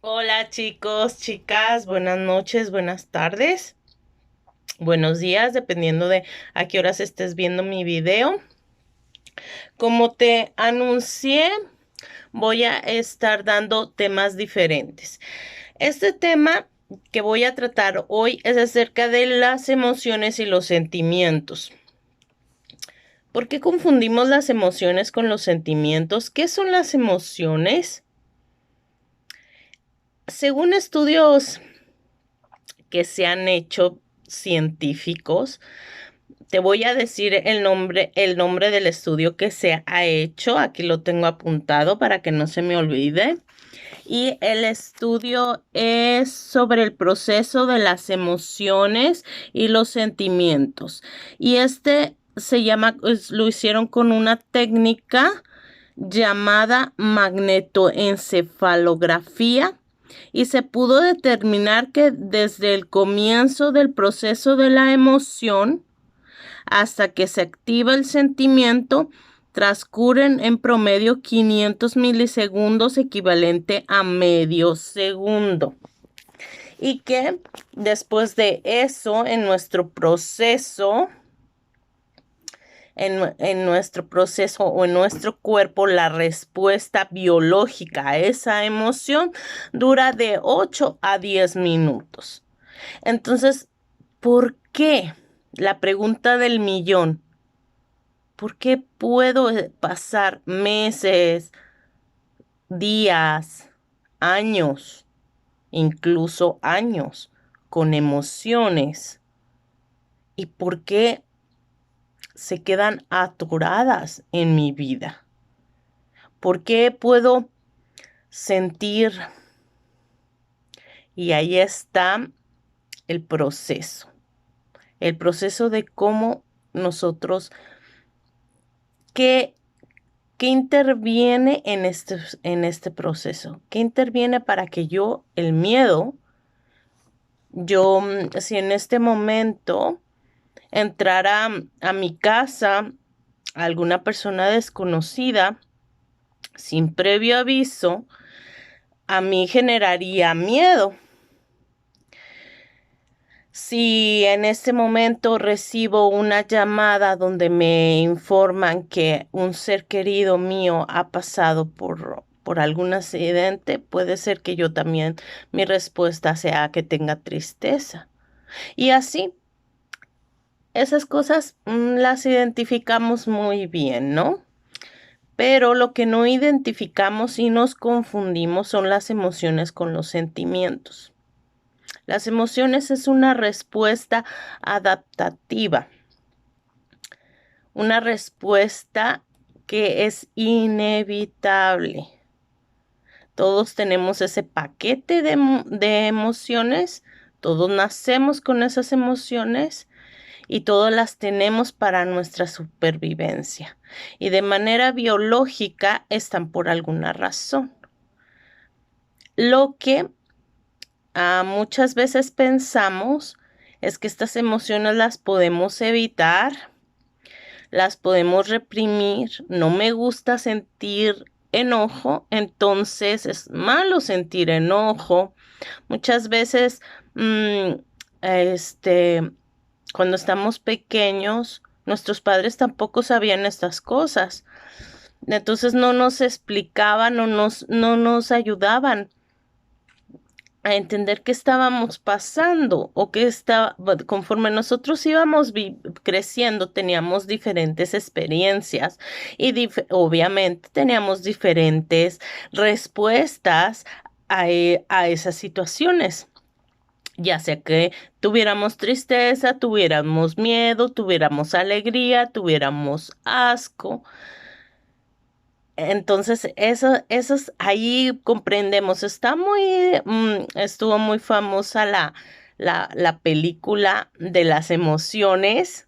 Hola chicos, chicas, buenas noches, buenas tardes, buenos días, dependiendo de a qué horas estés viendo mi video. Como te anuncié, voy a estar dando temas diferentes. Este tema que voy a tratar hoy es acerca de las emociones y los sentimientos. ¿Por qué confundimos las emociones con los sentimientos? ¿Qué son las emociones? Según estudios que se han hecho científicos, te voy a decir el nombre del estudio que se ha hecho. Aquí lo tengo apuntado para que no se me olvide. Y el estudio es sobre el proceso de las emociones y los sentimientos. Y se llama, lo hicieron con una técnica llamada magnetoencefalografía y se pudo determinar que desde el comienzo del proceso de la emoción hasta que se activa el sentimiento, transcurren en promedio 500 milisegundos, equivalente a medio segundo. Y que después de eso, en nuestro proceso o en nuestro cuerpo, la respuesta biológica a esa emoción dura de 8 a 10 minutos. Entonces, ¿por qué? La pregunta del millón. ¿Por qué puedo pasar meses, días, años, incluso años con emociones? ¿Y por qué se quedan atoradas en mi vida? ¿Por qué puedo sentir? Y ahí está el proceso. El proceso de cómo nosotros, qué ¿qué interviene en este proceso? ¿Qué interviene para que el miedo, si en este momento entrara a mi casa alguna persona desconocida sin previo aviso, a mí generaría miedo? Si en este momento recibo una llamada donde me informan que un ser querido mío ha pasado por algún accidente, puede ser que yo también, mi respuesta sea que tenga tristeza. Y así, esas cosas las identificamos muy bien, ¿no? Pero lo que no identificamos y nos confundimos son las emociones con los sentimientos. Las emociones es una respuesta adaptativa, una respuesta que es inevitable. Todos tenemos ese paquete de emociones, todos nacemos con esas emociones y todas las tenemos para nuestra supervivencia. Y de manera biológica están por alguna razón. Lo que muchas veces pensamos es que estas emociones las podemos evitar, las podemos reprimir. No me gusta sentir enojo, entonces es malo sentir enojo. Muchas veces, este, cuando estamos pequeños, nuestros padres tampoco sabían estas cosas. Entonces no nos explicaban, no nos ayudaban a entender qué estábamos pasando o qué estaba, conforme nosotros íbamos creciendo, teníamos diferentes experiencias y obviamente teníamos diferentes respuestas a esas situaciones. Ya sea que tuviéramos tristeza, tuviéramos miedo, tuviéramos alegría, tuviéramos asco. Entonces, ahí comprendemos. Estuvo muy famosa la película de las emociones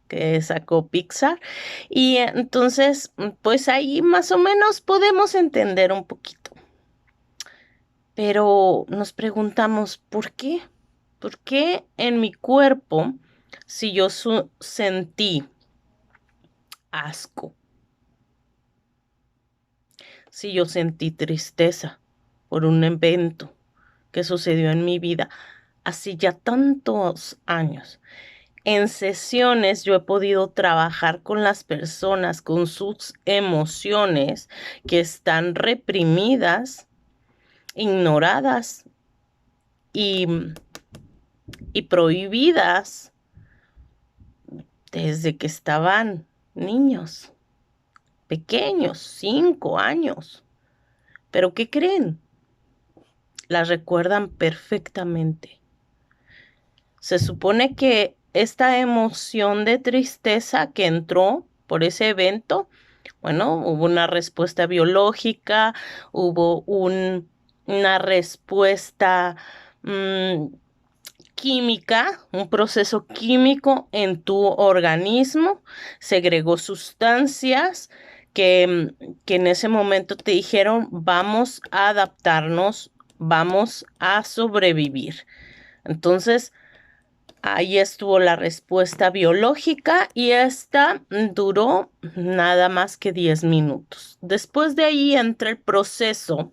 que sacó Pixar. Y entonces, pues ahí más o menos podemos entender un poquito. Pero nos preguntamos, ¿por qué? ¿Por qué en mi cuerpo, si yo sentí asco, si yo sentí tristeza por un evento, que sucedió en mi vida hace ya tantos años. En sesiones yo he podido trabajar con las personas, con sus emociones que están reprimidas, ignoradas y, y prohibidas desde que estaban niños, pequeños, 5 años. ¿Pero qué creen? Las recuerdan perfectamente. Se supone que esta emoción de tristeza que entró por ese evento, bueno, hubo una respuesta biológica, hubo una respuesta química, un proceso químico en tu organismo, segregó sustancias que en ese momento te dijeron, vamos a adaptarnos, vamos a sobrevivir. Entonces, ahí estuvo la respuesta biológica y esta duró nada más que 10 minutos. Después de ahí entra el proceso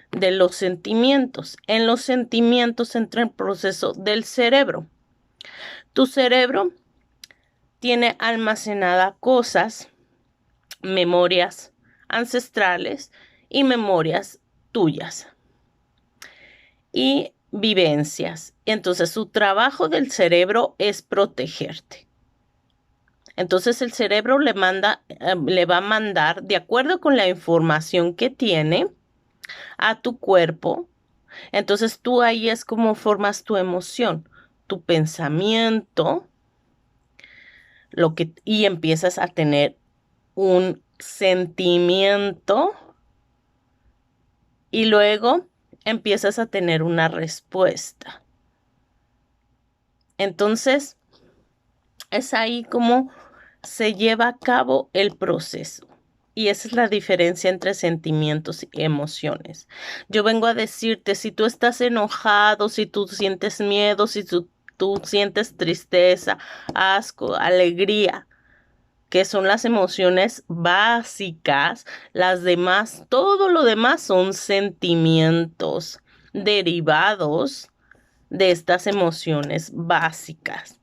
de los sentimientos. En los sentimientos entra el proceso del cerebro. Tu cerebro tiene almacenada cosas, memorias ancestrales y memorias tuyas y vivencias. Entonces, su trabajo del cerebro es protegerte. Entonces, el cerebro le va a mandar, de acuerdo con la información que tiene, a tu cuerpo. Entonces, tú ahí es como formas tu emoción, tu pensamiento, y empiezas a tener un sentimiento y luego empiezas a tener una respuesta. Entonces, es ahí como se lleva a cabo el proceso. Y esa es la diferencia entre sentimientos y emociones. Yo vengo a decirte, si tú estás enojado, si tú sientes miedo, si tú sientes tristeza, asco, alegría, que son las emociones básicas, las demás, todo lo demás son sentimientos derivados de estas emociones básicas.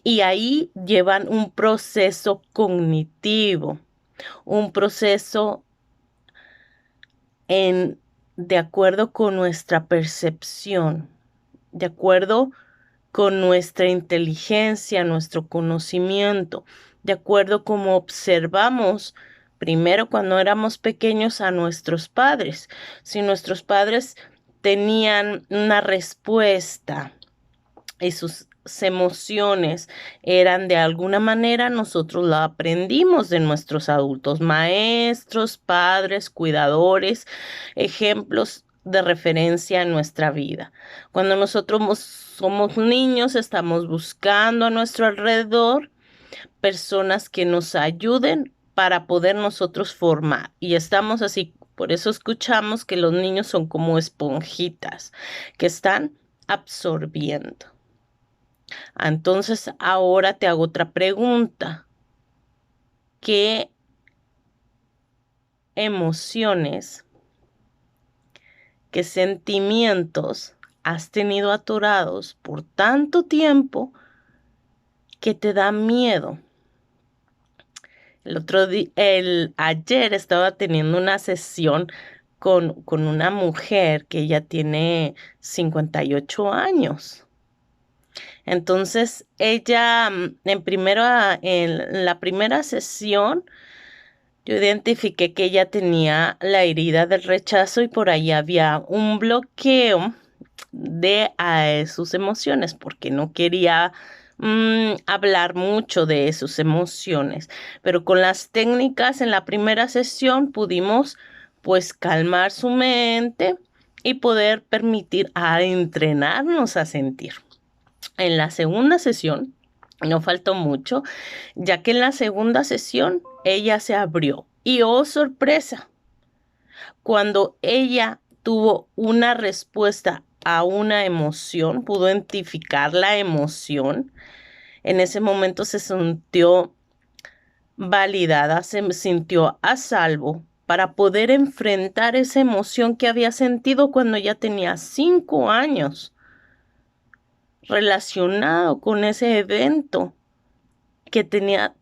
Y ahí llevan un proceso cognitivo, un proceso de acuerdo con nuestra percepción, de acuerdo con nuestra inteligencia, nuestro conocimiento, de acuerdo como observamos primero cuando éramos pequeños a nuestros padres. Si nuestros padres tenían una respuesta y sus emociones eran de alguna manera, nosotros la aprendimos de nuestros adultos, maestros, padres, cuidadores, ejemplos de referencia en nuestra vida. Cuando nosotros somos niños, estamos buscando a nuestro alrededor personas que nos ayuden para poder nosotros formar. Y estamos así, por eso escuchamos que los niños son como esponjitas que están absorbiendo. Entonces, ahora te hago otra pregunta. ¿Qué emociones, qué sentimientos has tenido atorados por tanto tiempo que te da miedo? Ayer estaba teniendo una sesión con una mujer que ya tiene 58 años. Entonces, ella en la primera sesión, yo identifiqué que ella tenía la herida del rechazo y por ahí había un bloqueo de sus emociones porque no quería hablar mucho de sus emociones. Pero con las técnicas en la primera sesión pudimos pues calmar su mente y poder permitir a entrenarnos a sentir. En la segunda sesión, no faltó mucho, ya que en la segunda sesión ella se abrió. Y oh, sorpresa, cuando ella tuvo una respuesta a una emoción, pudo identificar la emoción, en ese momento se sintió validada, se sintió a salvo para poder enfrentar esa emoción que había sentido cuando ya tenía 5 años relacionado con ese evento que tenía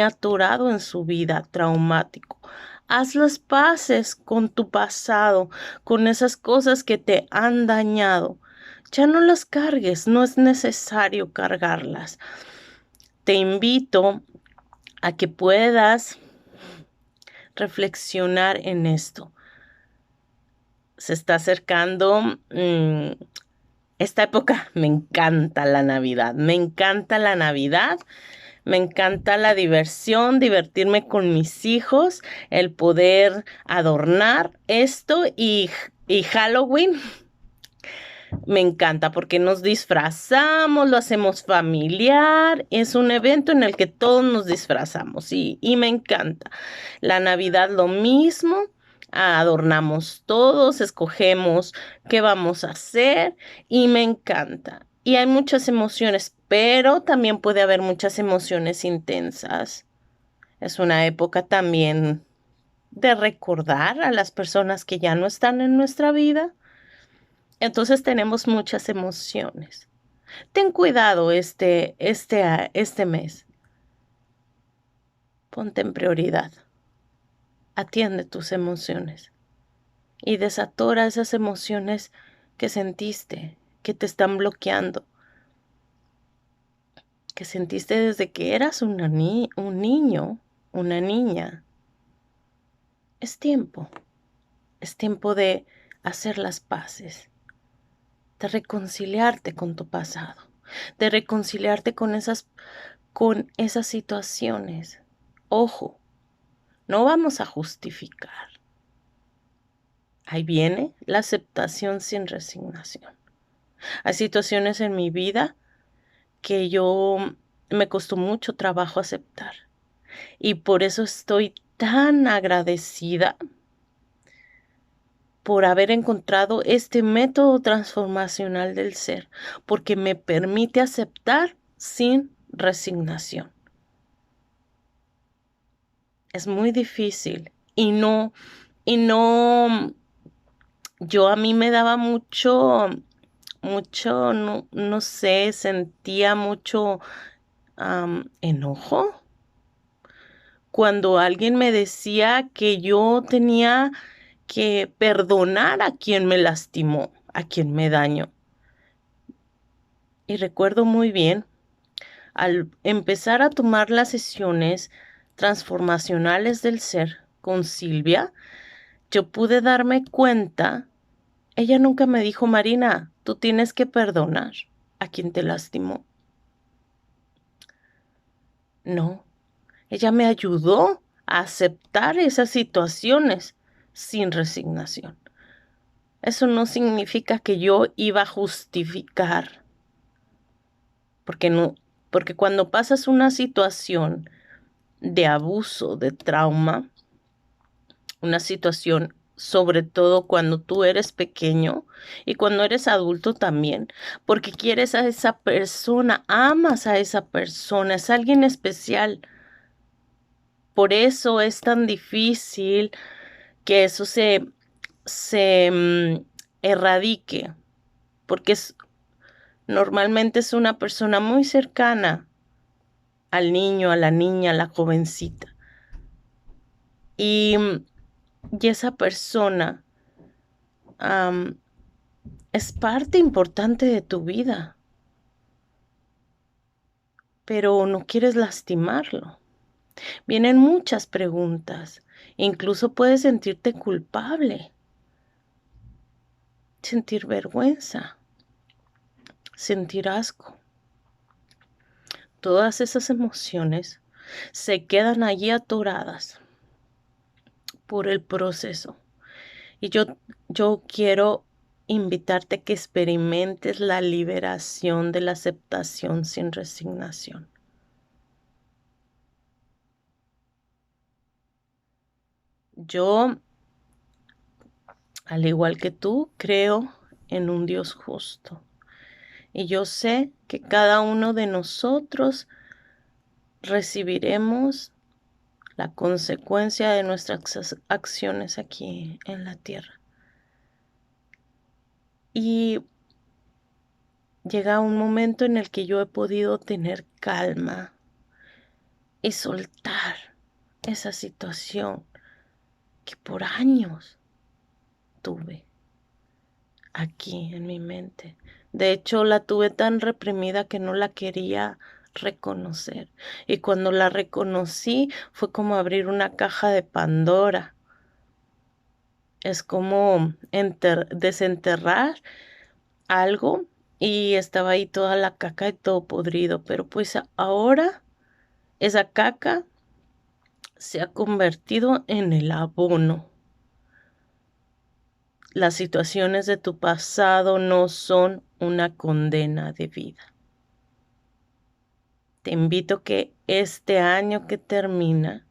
atorado en su vida traumático. Haz las paces con tu pasado, con esas cosas que te han dañado. Ya no las cargues, no es necesario cargarlas. Te invito a que puedas reflexionar en esto. Se está acercando esta época. Me encanta la Navidad, me encanta la Navidad. Me encanta la diversión, divertirme con mis hijos, el poder adornar esto y Halloween. Me encanta porque nos disfrazamos, lo hacemos familiar. Es un evento en el que todos nos disfrazamos y me encanta. La Navidad lo mismo. Adornamos todos, escogemos qué vamos a hacer y me encanta. Y hay muchas emociones, pero también puede haber muchas emociones intensas. Es una época también de recordar a las personas que ya no están en nuestra vida. Entonces tenemos muchas emociones. Ten cuidado este mes. Ponte en prioridad. Atiende tus emociones y desatora esas emociones que sentiste, que te están bloqueando, que sentiste desde que eras un niño, una niña. Es tiempo de hacer las paces, de reconciliarte con tu pasado, de reconciliarte con esas situaciones. Ojo, no vamos a justificar. Ahí viene la aceptación sin resignación. Hay situaciones en mi vida que me costó mucho trabajo aceptar. Y por eso estoy tan agradecida por haber encontrado este método transformacional del ser, porque me permite aceptar sin resignación. Es muy difícil y no, yo a mí me daba mucho, no sé, sentía mucho enojo cuando alguien me decía que yo tenía que perdonar a quien me lastimó, a quien me dañó. Y recuerdo muy bien, al empezar a tomar las sesiones transformacionales del ser con Silvia, yo pude darme cuenta, ella nunca me dijo, Marina, tú tienes que perdonar a quien te lastimó. No, ella me ayudó a aceptar esas situaciones sin resignación. Eso no significa que yo iba a justificar, porque no, porque cuando pasas una situación de abuso, de trauma, una situación sobre todo cuando tú eres pequeño y cuando eres adulto también, porque quieres a esa persona, amas a esa persona, es alguien especial. Por eso es tan difícil que eso se erradique, porque normalmente es una persona muy cercana al niño, a la niña, a la jovencita. Y esa persona es parte importante de tu vida, pero no quieres lastimarlo. Vienen muchas preguntas, incluso puedes sentirte culpable, sentir vergüenza, sentir asco. Todas esas emociones se quedan allí atoradas por el proceso. Y yo quiero invitarte a que experimentes la liberación de la aceptación sin resignación. Yo, al igual que tú, creo en un Dios justo. Y yo sé que cada uno de nosotros recibiremos la consecuencia de nuestras acciones aquí en la tierra. Y llega un momento en el que yo he podido tener calma y soltar esa situación que por años tuve aquí en mi mente. De hecho, la tuve tan reprimida que no la quería reconocer. Y cuando la reconocí, fue como abrir una caja de Pandora. Es como desenterrar algo y estaba ahí toda la caca y todo podrido. Pero pues ahora esa caca se ha convertido en el abono. Las situaciones de tu pasado no son una condena de vida. Te invito a que este año que termines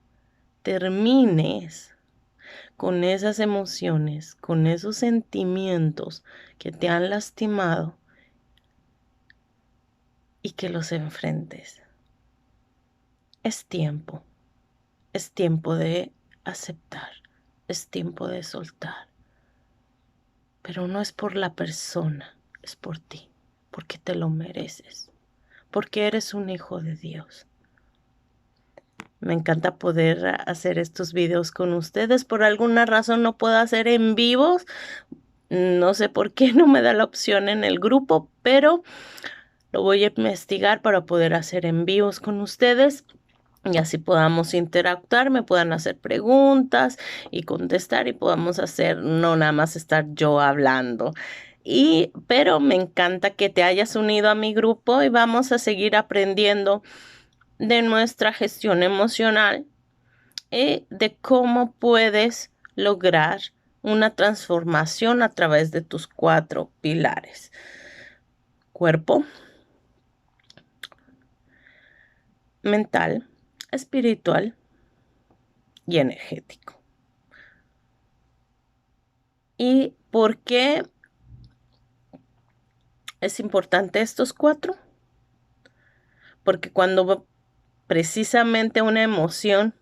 con esas emociones, con esos sentimientos que te han lastimado y que los enfrentes. Es tiempo de aceptar, es tiempo de soltar. Pero no es por la persona, es por ti, porque te lo mereces, porque eres un hijo de Dios. Me encanta poder hacer estos videos con ustedes. Por alguna razón no puedo hacer en vivos. No sé por qué no me da la opción en el grupo, pero lo voy a investigar para poder hacer en vivos con ustedes. Y así podamos interactuar, me puedan hacer preguntas y contestar y podamos hacer, no nada más estar yo hablando. Pero me encanta que te hayas unido a mi grupo y vamos a seguir aprendiendo de nuestra gestión emocional y de cómo puedes lograr una transformación a través de tus 4 pilares: cuerpo, mental, espiritual y energético. ¿Y por qué es importante estos 4? Porque cuando precisamente una emoción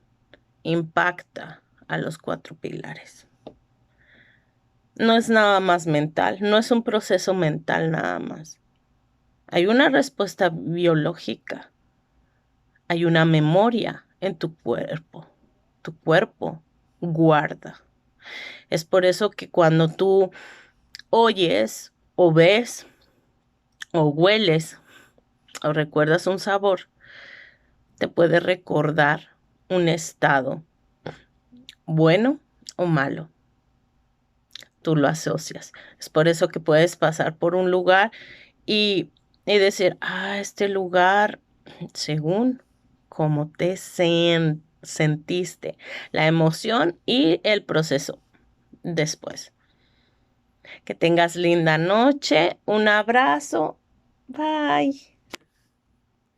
impacta a los 4 pilares, no es nada más mental, no es un proceso mental nada más. Hay una respuesta biológica, hay una memoria en tu cuerpo. Tu cuerpo guarda. Es por eso que cuando tú oyes o ves o hueles o recuerdas un sabor, te puede recordar un estado bueno o malo. Tú lo asocias. Es por eso que puedes pasar por un lugar y decir, este lugar, según cómo te sentiste, la emoción y el proceso después. Que tengas linda noche, un abrazo, bye.